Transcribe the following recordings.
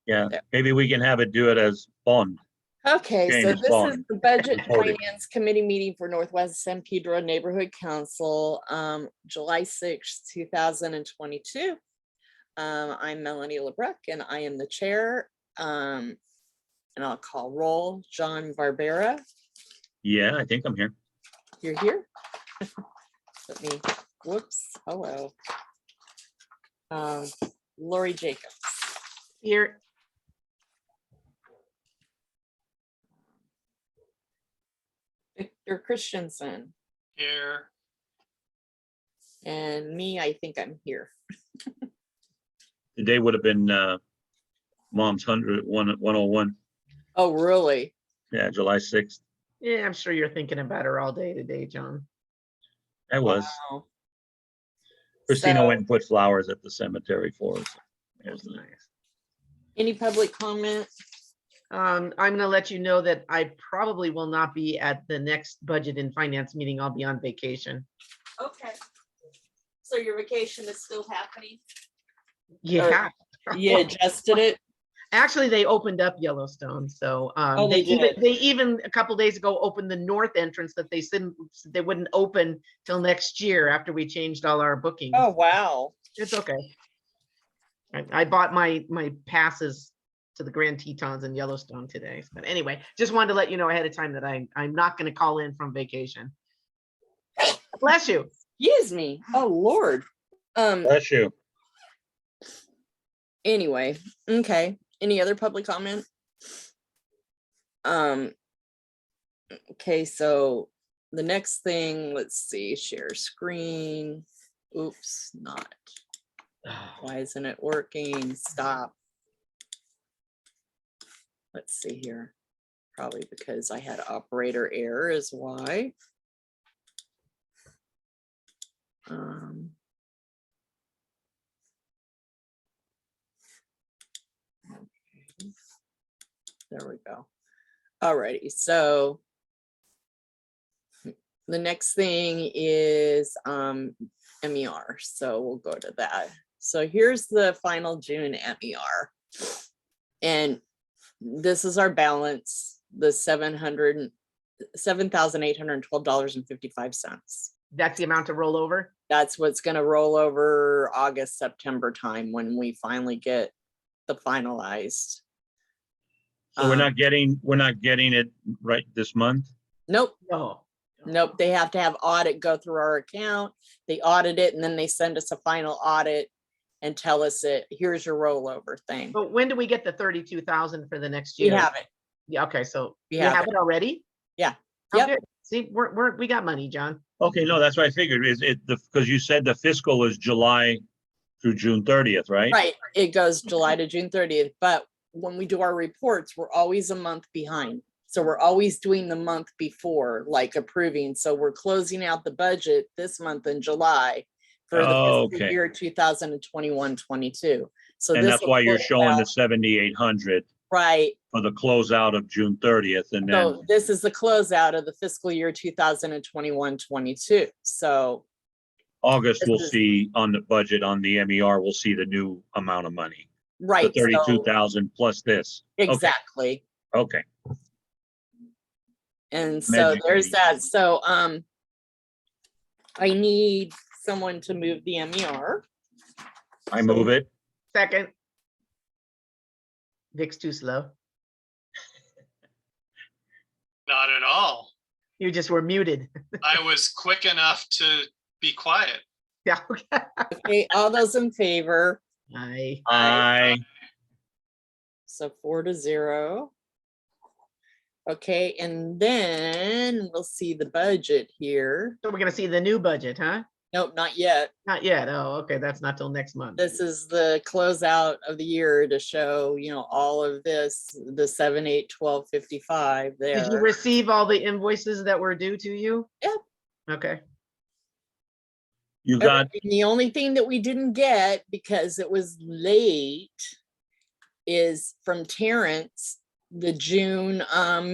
Yeah, Yeah. maybe we can have it do it as bond. Okay, so James this Bond. is the Budget and Voting. Finance Committee meeting for Northwest San Pedro Neighborhood Council, July 6th, 2022. I'm Melanie LeBruck and I am the chair. And I'll call roll. John Barbera, Yeah, I think I'm here. you're here. Let me, whoops, hello. Lori Jacobs. Here. Victor Christensen. Here. And me, I think I'm here. Today would have been Mom's 101. Oh, really? Yeah, July 6th. Yeah, I'm sure you're thinking about her all day today, John. I was. Wow. Christina So- went and put flowers at the cemetery for us. It was nice. Any public comment? I'm gonna let you know that I probably will not be at the next budget and finance meeting. I'll be on vacation. Okay. So your vacation is still happening? Yeah. You adjusted it? Actually, they opened up Yellowstone, so Oh, they they did. even a couple days ago opened the north entrance that they said they wouldn't open till next year after we changed all our bookings. Oh, wow. It's okay. I bought my passes to the Grand Tetons in Yellowstone today. But anyway, just wanted to let you know ahead of time that I'm not going to call in from vacation. Bless you. Excuse me. Oh, Lord. Bless you. Anyway, okay. Any other public comment? Okay, so the next thing, let's see, share screen. Oops, not. Why isn't it working? Stop. Let's see here. Probably because I had operator error is why. Okay. There we go. Alrighty, so the next thing is MER. So we'll go to that. So here's the final June MER. And this is our balance, the $7,812.55. That's the amount to roll over. That's what's going to roll over August, September time when we finally get the finalized. So we're not getting it right this month. Nope. No. Nope. They have to have audit go through our account. They audit it and then they send us a final audit and tell us that here's your rollover thing. But when do we get the 32,000 for the next We year? have it. Yeah. Okay. So We you have have it. it already? Yeah. Oh, Yep. good. See, we got money, John. Okay, no, that's what I figured. Is it because you said the fiscal is July through June 30th, right? Right. It goes July to June 30th. But when we do our reports, we're always a month behind. So we're always doing the month before, like approving. So we're closing out the budget this month in July for the fiscal Okay. year 2021-22. So And this that's will why you're close showing the out- 7,800 right. for the closeout of June 30th, and then So this is the closeout of the fiscal year 2021-22. So August this we'll is- see on the budget on the MER, we'll see the new amount of money. right. The 32,000 plus this. Exactly. Okay. And so there's educating that. you. So I need someone to move the MER. I move it. Second. Vic's too slow. Not at all. You just were muted. I was quick enough to be quiet. Yeah. Okay, all those in favor. Aye. So 4-0. Okay, and then we'll see the budget here. So we're gonna see the new budget, huh? Nope, not yet. Not yet. Oh, okay. That's not till next month. This is the closeout of the year to show, all of this, the 7, 8, 12, 55 there. Did you receive all the invoices that were due to you? Yep. Okay. You got, The only thing that we didn't get because it was late is from Terrence, the June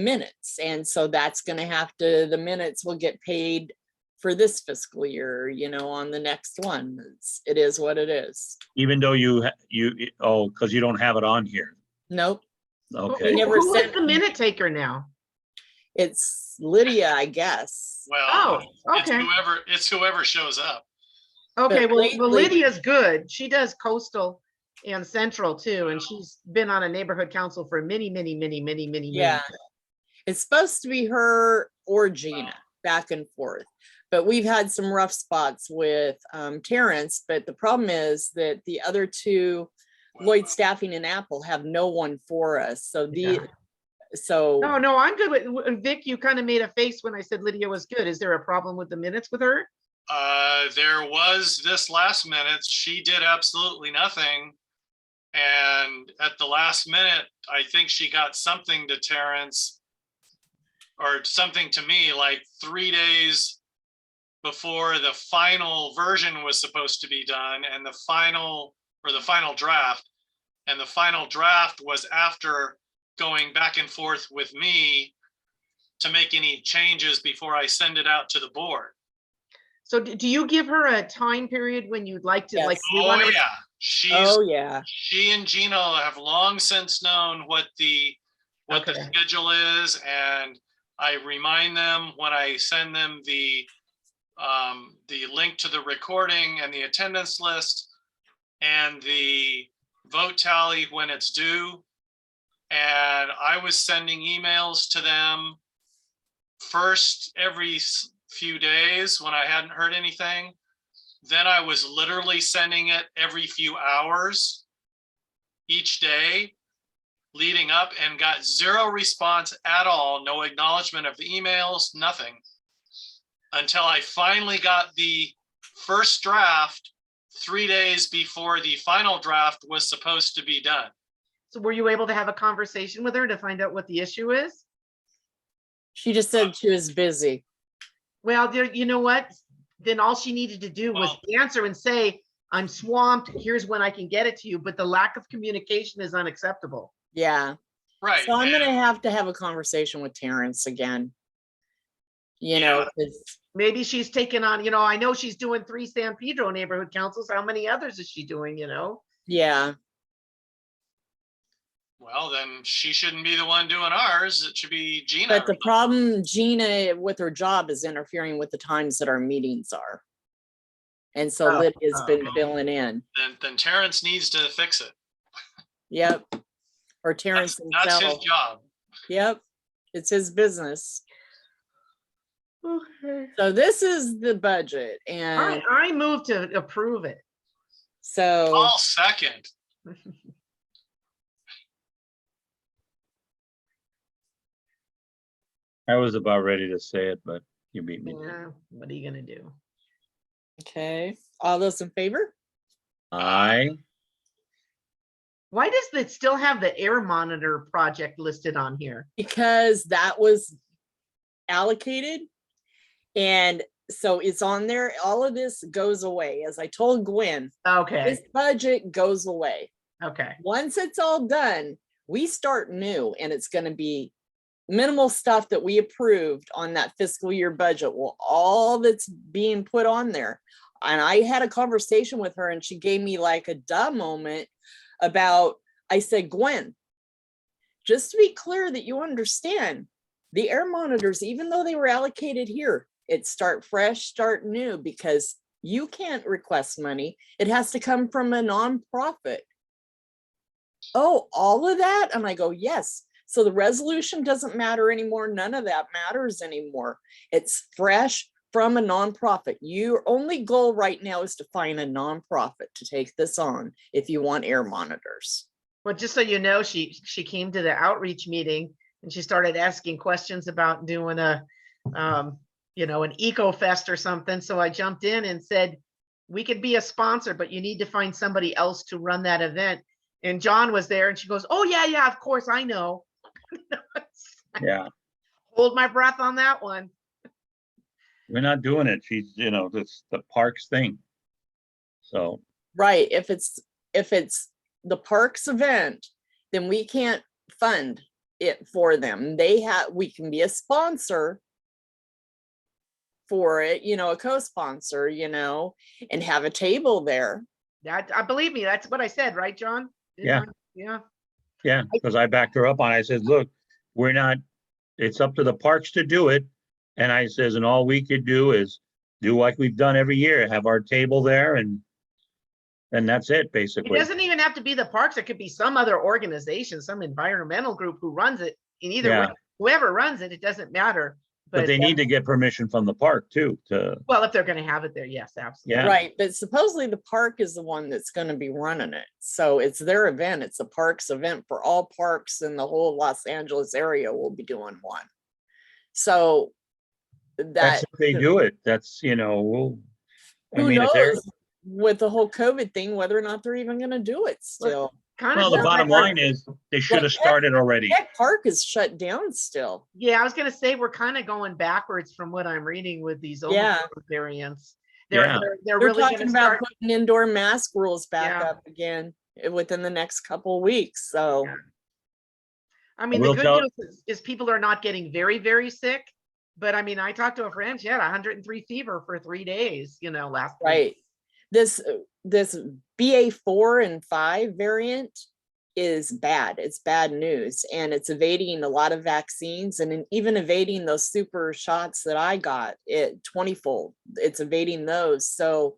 minutes. And so that's going to have to, the minutes will get paid for this fiscal year, on the next one. It is what it is. even though because you don't have it on here. Nope, Okay, never Who is sent the me. minute taker now? it's Lydia, I guess. Well, Oh, it's okay. whoever shows up. Okay, But well, lately- Lydia's good. She does coastal and central too, and she's been on a neighborhood council for many, many, many, many, many, Yeah, many. it's supposed to be her or Gina, back and forth. But we've had some rough spots with Terrence, but the problem is that the other two, Lloyd Staffing and Apple, have no one for us. So Yeah. so No, I'm good with Vic. You kind of made a face when I said Lydia was good. Is there a problem with the minutes with her? There was this last minute, she did absolutely nothing. And at the last minute, I think she got something to Terrence or something to me like 3 days before the final version was supposed to be done and the final draft. And the final draft was after going back and forth with me to make any changes before I send it out to the board. So do you give her a time period when you'd like to, like, Yes. you Oh want her? yeah, oh yeah, she and Gina have long since known what the Okay. schedule is, and I remind them when I send them the link to the recording and the attendance list and the vote tally when it's due. And I was sending emails to them first every few days when I hadn't heard anything. Then I was literally sending it every few hours each day leading up and got zero response at all. No acknowledgement of the emails, nothing. Until I finally got the first draft 3 days before the final draft was supposed to be done. So were you able to have a conversation with her to find out what the issue is? she just said she was busy. Well, there, you know what? Then all she needed to do was answer and say, I'm swamped. Here's when I can get it to you. But the lack of communication is unacceptable. Yeah, Right. so I'm and- gonna have to have a conversation with Terrence again. You know, 'cause Maybe she's taken on, I know she's doing 3 San Pedro neighborhood councils. How many others is she doing, yeah, Well, then she shouldn't be the one doing ours. It should be Gina. but the problem, Gina, with her job is interfering with the times that our meetings are. And so Oh, Lydia's been oh. filling in. Then Terrence needs to fix it. Yep. Or Terrence That's his himself. job. Yep. It's his business. Okay. So this is the budget. And I move to approve it. so, I'll second. I was about ready to say it, but you beat me. Yeah, what are you gonna do? okay, all those in favor? I, Why does it still have the air monitor project listed on here? Because that was allocated. And so it's on there. All of this goes away. As I told Gwen, Okay, this budget goes away. okay. Once it's all done, we start new, and it's going to be minimal stuff that we approved on that fiscal year budget. Well, all that's being put on there. And I had a conversation with her and she gave me like a duh moment about, I said, Gwen, just to be clear that you understand, the air monitors, even though they were allocated here, it's start fresh, start new, because you can't request money. It has to come from a nonprofit. Oh, all of that? And I go, yes. So the resolution doesn't matter anymore. None of that matters anymore. It's fresh from a nonprofit. Your only goal right now is to find a nonprofit to take this on if you want air monitors. Well, just so you know, she came to the outreach meeting and she started asking questions about doing an eco fest or something. So I jumped in and said, we could be a sponsor, but you need to find somebody else to run that event. And John was there and she goes, oh yeah, of course, I know. yeah, Hold my breath on that one. we're not doing it. She's, that's the parks thing. So, Right. If it's the parks event, then we can't fund it for them. We can be a sponsor for it, a co-sponsor, and have a table there. I believe me, that's what I said, right, John? Yeah. Yeah. Yeah, because I backed her up on it. I said, look, we're not, it's up to the parks to do it. And I says, and all we could do is do like we've done every year, have our table there and that's it, It basically. doesn't even have to be the parks. It could be some other organization, some environmental group who runs it. In either way, Yeah. whoever runs it, it doesn't matter. But they need to get permission from the park too, to, Well, if they're going to have it there, yes, absolutely. yeah. Right, but supposedly the park is the one that's gonna be running it. So it's their event. It's a parks event for all parks in the whole Los Angeles area will be doing one. So That's that, if they do it. That's, I who mean, if they're, knows with the whole COVID thing, whether or not they're even gonna do it still. Kind well, of the sounds bottom like line is they should have started already. That park is shut down still. yeah, I was going to say we're kind of going backwards from what I'm reading with these Yeah. Omicron variants. Yeah. They're They're really going talking to about start. putting indoor mask rules back Yeah. up again within the next couple weeks. So Yeah. I mean, will the good tell- news is people are not getting very, very sick. But I mean, I talked to a friend, she had 103 fever for 3 days, last week. right. This BA4 and 5 variant is bad. It's bad news, and it's evading a lot of vaccines, and even evading those super shots that I got it 20-fold. It's evading those. So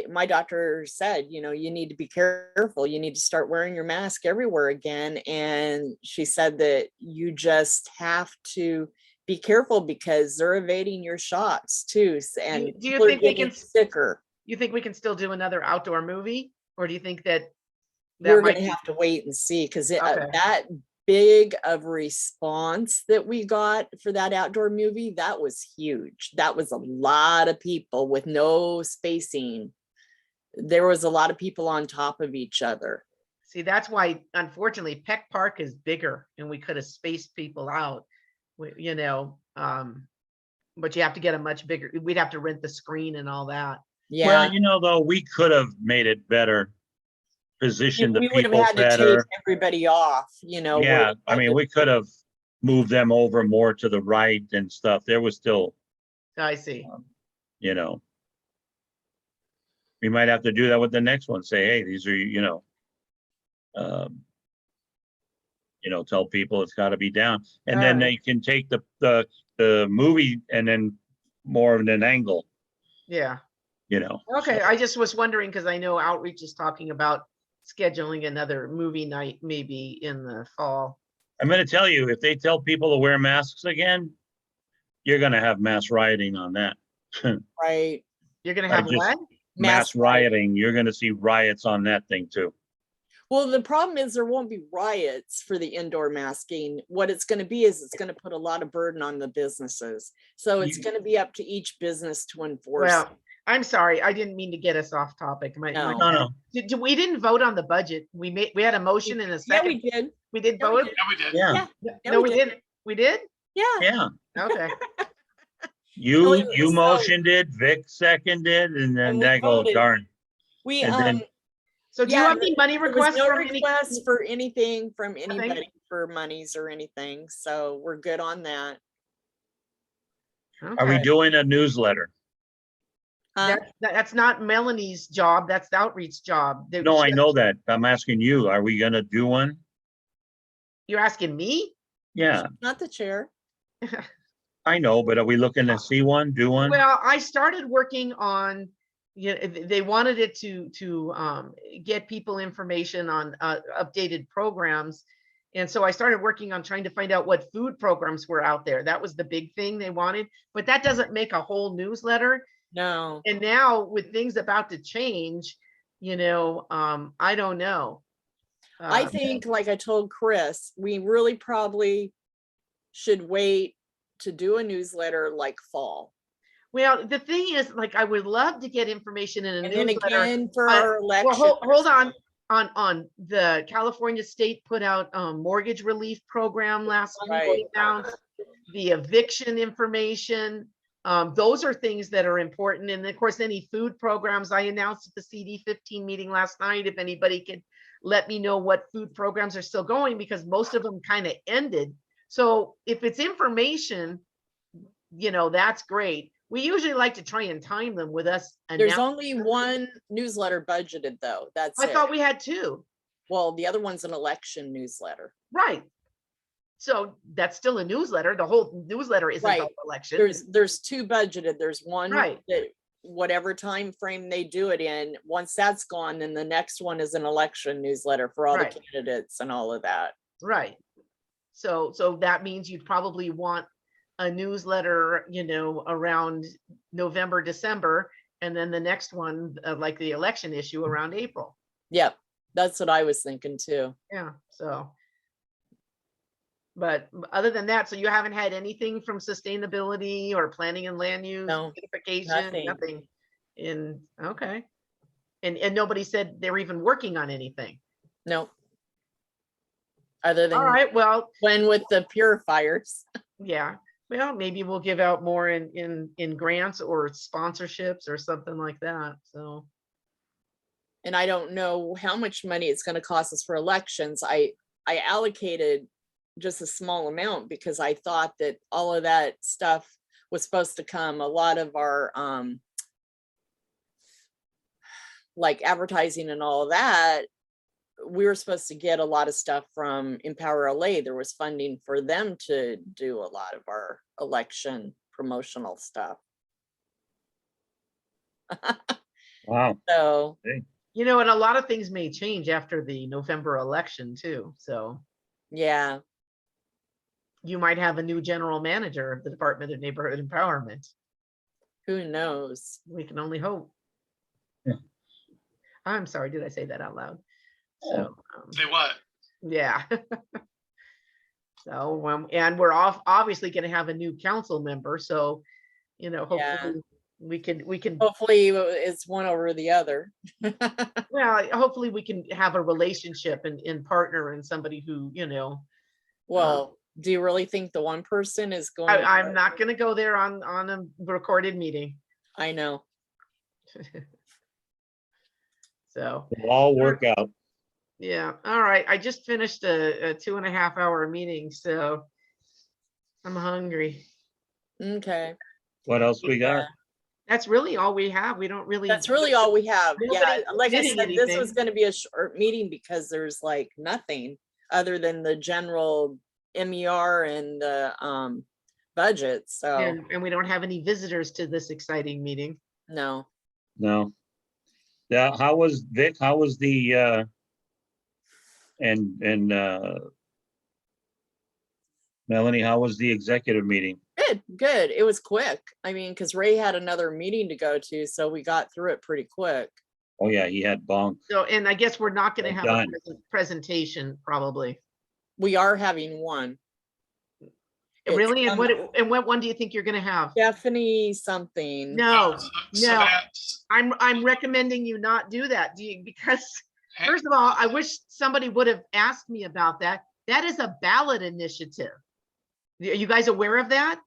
my doctor said, you need to be careful. You need to start wearing your mask everywhere again. And she said that you just have to be careful because they're evading your shots too. And Do you people are think we getting can sicker. You think we can still do another outdoor movie? Or do you think that We're might going to be- have to wait and see because Okay. that big of a response that we got for that outdoor movie, that was huge. That was a lot of people with no spacing. There was a lot of people on top of each other. See, that's why, unfortunately, Peck Park is bigger and we could have spaced people out, but you have to get a much bigger, we'd have to rent the screen and all that. Yeah. Well, though, we could have made it better, positioned the We would have people had to take better. everybody off, Yeah, I mean, we could have moved them over more to the right and stuff. There was still, I see. we might have to do that with the next one. Say, hey, these are, tell people it's got to be down, and then Alright. they can take the movie and then more of an angle, Yeah. So, Okay, I just was wondering because I know Outreach is talking about scheduling another movie night maybe in the fall. I'm going to tell you, if they tell people to wear masks again, you're going to have mass rioting on that. right. You're gonna I have just- what? Mass rioting, you're going to see riots on that thing too. Well, the problem is there won't be riots for the indoor masking. What it's going to be is it's going to put a lot of burden on the businesses. So it's You- going to be up to each business to enforce. Well, I'm sorry, I didn't mean to get us off topic. No. No. We didn't vote on the budget. We had a motion and a Yeah, second. we did. We did Yeah, we vote? did. Yeah, we did. Yeah, Yeah, No, we we did. didn't. We did? Yeah. yeah. Okay. You So- motioned it, Vic seconded, and then And we that go voted. darn. We, And then- So do you Yeah, have any money there was requests no from any? requests for anything from Nothing? anybody for monies or anything. So we're good on that. Are we Okay. doing a newsletter? That's not Melanie's job. That's the Outreach job. No, I know that. I'm asking you, are we gonna do one? You're asking me? Yeah, Not the chair. I know, but are we looking to see one, do one? Well, I started working on, they wanted it to get people information on updated programs. And so I started working on trying to find out what food programs were out there. That was the big thing they wanted, but that doesn't make a whole newsletter. No. And now with things about to change, I don't know. I think, like I told Chris, we really probably should wait to do a newsletter like fall. Well, the thing is, like, I would love to get information in a And then newsletter. again for I- our election. Well, hold on the California State put out a mortgage relief program last week. Right. They announced the eviction information. Those are things that are important. And of course, any food programs I announced at the CD15 meeting last night, if anybody could let me know what food programs are still going, because most of them kind of ended. So if it's information, that's great. We usually like to try and time them with us. There's announcing only one newsletter budgeted though. That's I it. thought we had two. Well, the other one's an election newsletter. Right. So that's still a newsletter. The whole newsletter isn't Right. about election. There's two budgeted. There's one Right. that whatever time frame they do it in, once that's gone, then the next one is an election newsletter for all Right. the candidates and all of that. Right. So that means you'd probably want a newsletter, you know, around November, December, and then the next one, like the election issue, around April. Yep, that's what I was thinking too. Yeah, so. But other than that, so you haven't had anything from sustainability or planning and land use, No, beautification, nothing in, okay. And nobody said they were even working on anything. No. Other All than right, well, when with the purifiers. yeah, well, maybe we'll give out more in grants or sponsorships or something like that, so. And I don't know how much money it's going to cost us for elections. I allocated just a small amount because I thought that all of that stuff was supposed to come. A lot of our like advertising and all of that, we were supposed to get a lot of stuff from Empower LA. There was funding for them to do a lot of our election promotional stuff. Wow. So You know, and a lot of things may change after the November election too, so. yeah, You might have a new general manager of the Department of Neighborhood Empowerment. who knows? We can only hope. Yeah. I'm sorry, did I say that out loud? So, Say what? yeah. So, and we're obviously going to have a new council member, so, you know, Yeah. hopefully we can, Hopefully it's one over the other. well, hopefully we can have a relationship and partner and somebody who, you know. Well, do you really think the one person is going? I'm not going to go there on a recorded meeting. I know. So. It'll all work out. Yeah, all right. I just finished a 2.5-hour meeting, so I'm hungry. Okay. What else we got? That's really all we have. We don't really. That's really all we have. Yeah, Nobody's like I getting said, this was anything. going to be a short meeting because there's like nothing other than the general MER and the budget. So And we don't have any visitors to this exciting meeting. no. No. Yeah, how was Vic? How was the and Melanie, how was the executive meeting? Good. It was quick. I mean, because Ray had another meeting to go to, so we got through it pretty quick. Oh yeah, he had bonk. So, and I guess we're not going to Well have a done. presentation probably. We are having one. It's Really? And what one do you think you're going to have? Stephanie something. No, So no. that's- I'm recommending you not do that. Because first of all, I wish somebody would have asked me about that. That is a ballot initiative. Are you guys aware of that?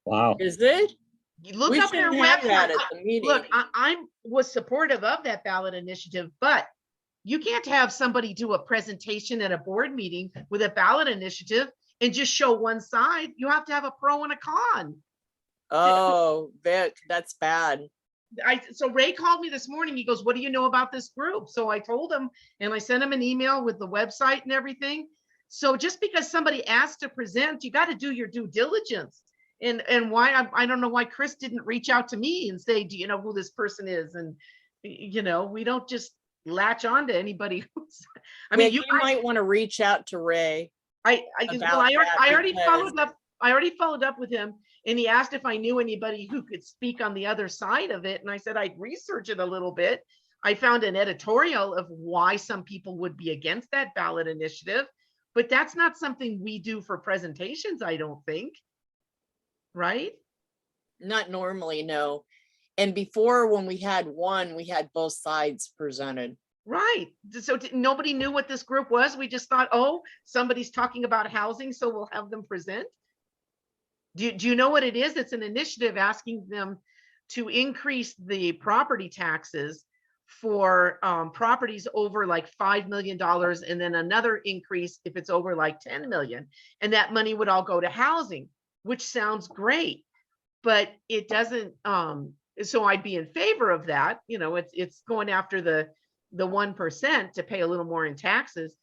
Wow. Is it? You look We up their shouldn't have that website. at the meeting. Look, I was supportive of that ballot initiative, but you can't have somebody do a presentation at a board meeting with a ballot initiative and just show one side. You have to have a pro and a con. Oh, Vic, that's bad. So Ray called me this morning. He goes, "What do you know about this group?" So I told him, and I sent him an email with the website and everything. So just because somebody asked to present, you got to do your due diligence. And why I don't know why Chris didn't reach out to me and say, "Do you know who this person is?" And you know, we don't just latch on to anybody who's. I mean, Vic, you might want to reach out to Ray. I about already that followed up. I already followed up with him, and he asked if I knew anybody who could speak on the other side of it. And I said I'd research it a little bit. I found an editorial of why some people would be against that ballot initiative, but that's not something we do for presentations, I don't think. Right? Not normally, no. And before, when we had one, we had both sides presented. Right. So nobody knew what this group was. We just thought, oh, somebody's talking about housing, so we'll have them present. Do you know what it is? It's an initiative asking them to increase the property taxes for properties over like $5 million, and then another increase if it's over like 10 million. And that money would all go to housing, which sounds great, but it doesn't. So I'd be in favor of that. You know, it's going after the the 1% to pay a little more in taxes,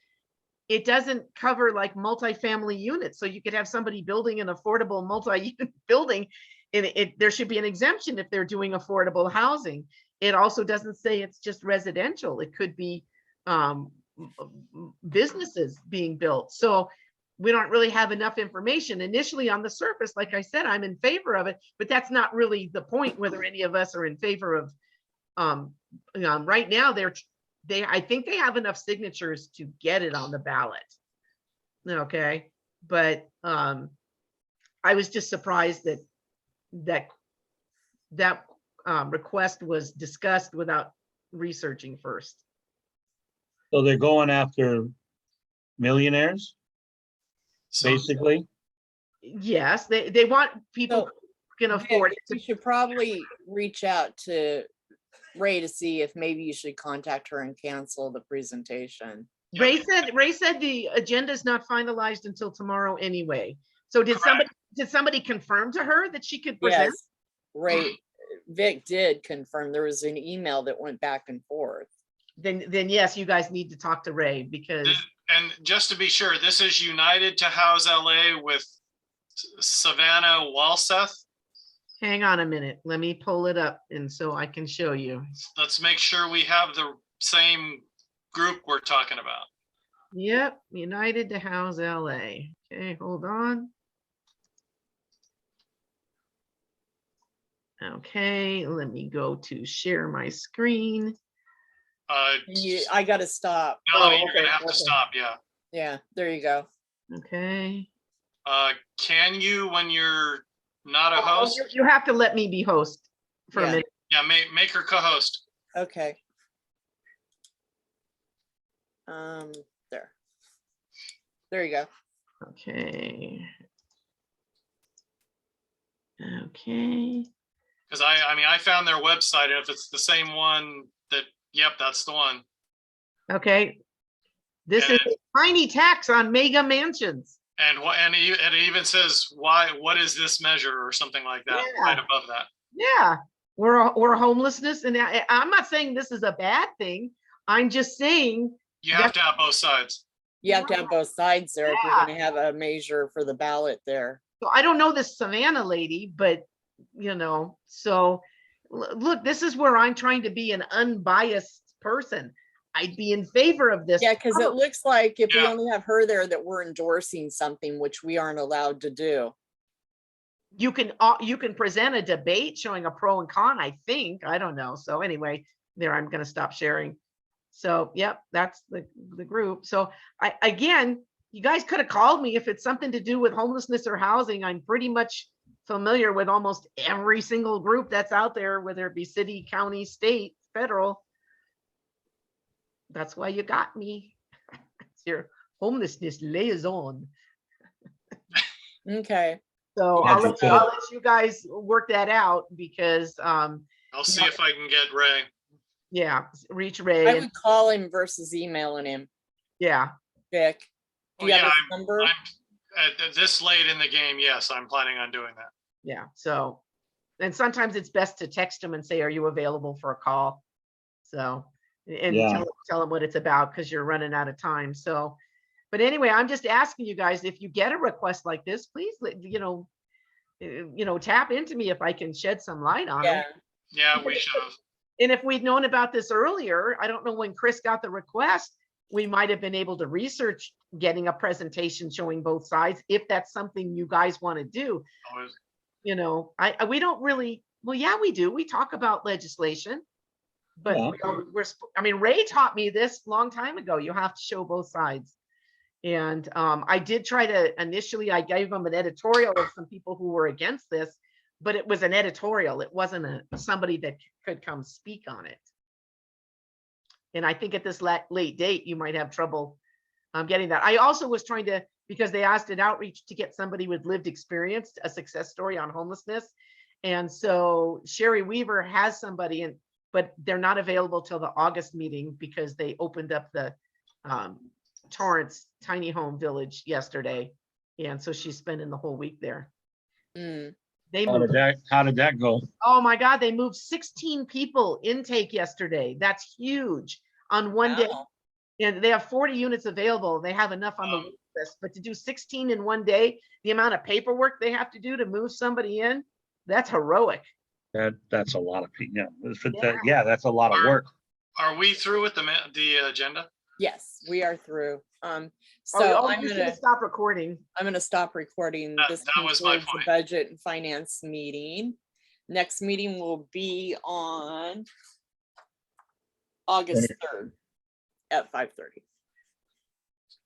it doesn't cover like multifamily units. So you could have somebody building an affordable multi-unit building, and there should be an exemption if they're doing affordable housing. It also doesn't say it's just residential. It could be businesses being built. So we don't really have enough information initially on the surface. Like I said, I'm in favor of it, but that's not really the point, whether any of us are in favor of, right now I think they have enough signatures to get it on the ballot. Okay. But, I was just surprised that request was discussed without researching first. So they're going after millionaires, So basically. Yes, they want people So, who can afford Vic, it. you should probably reach out to Ray to see if maybe you should contact her and cancel the presentation. Ray said the agenda is not finalized until tomorrow anyway. So did somebody confirm to her that she could present? Yes, Ray, Vic did confirm. There was an email that went back and forth. Then yes, you guys need to talk to Ray because and just to be sure, this is United to House LA with Savannah Walseth. hang on a minute. Let me pull it up and so I can show you. Let's make sure we have the same group we're talking about. Yep, United to House LA. Okay, hold on. Okay, let me go to share my screen. I gotta stop. Melanie, Oh, you're gonna okay, have okay. to stop, yeah. Yeah, there you go. Okay. Can you, when you're not a Oh, host, you have to let me be host for a Yeah. minute. yeah, make her co-host. Okay. There you go. Okay. Okay. Because I mean, I found their website, and if it's the same one that, yep, that's the one. Okay. This is And- tiny tax on mega mansions. And it even says what is this measure or something like that, Yeah. right above that. Yeah, we're homelessness, and I'm not saying this is a bad thing. I'm just saying You have to have both sides. You have to have both sides there if you're Yeah. gonna have a measure for the ballot there. so I don't know this Savannah lady, but so look, this is where I'm trying to be an unbiased person. I'd be in favor of this. Yeah, because it looks like if we Yeah. only have her there that we're endorsing something which we aren't allowed to do. You can present a debate showing a pro and con, I think. I don't know. So anyway, there, I'm going to stop sharing. So yep, that's the group. So again, you guys could have called me if it's something to do with homelessness or housing. I'm pretty much familiar with almost every single group that's out there, whether it be city, county, state, federal. That's why you got me. It's your homelessness liaison. Okay. So Yeah, I'll just, let you guys work that out because I'll see if I can get Ray. yeah, reach Ray. I And, would call him versus emailing him. yeah, Vic, do you Oh, have yeah, his number? At this late in the game, yes, I'm planning on doing that. yeah. So, and sometimes it's best to text them and say, "Are you available for a call?" So, and Yeah. tell them what it's about because you're running out of time. So, but anyway, I'm just asking you guys, if you get a request like this, please, tap into me if I can shed some light on Yeah. it. Yeah, we should have. And if we'd known about this earlier, I don't know when Chris got the request, we might have been able to research getting a presentation showing both sides, if that's something you guys want to do. We don't really, well, yeah, we do. We talk about legislation, but Yeah. Ray taught me this a long time ago. You have to show both sides. And I did try to, initially, I gave them an editorial of some people who were against this, but it was an editorial. It wasn't somebody that could come speak on it. And I think at this late date, you might have trouble getting that. I also was trying to, because they asked in outreach to get somebody with lived experience, a success story on homelessness. And so Sherry Weaver has somebody, but they're not available till the August meeting because they opened up the Torrance tiny home village yesterday. And so she's spending the whole week there. Mm. They How moved. did that go? Oh my God, they moved 16 people intake yesterday. That's huge. on one day. Wow. And they have 40 units available. They have enough on the Wow. wait list, but to do 16 in one day, the amount of paperwork they have to do to move somebody in, that's heroic. That's a lot of people, Yeah. yeah, that's a lot of work. Are we through with the agenda? Yes, we are through. Oh, So oh, I'm you should gonna stop recording. stop recording. That- This that was my concludes the point. budget and finance meeting. Next meeting will be on August 3rd at 5:30.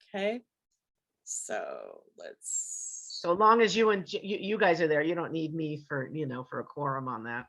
Okay, so let's, So long as you and you guys are there, you don't need me for, for a quorum on that.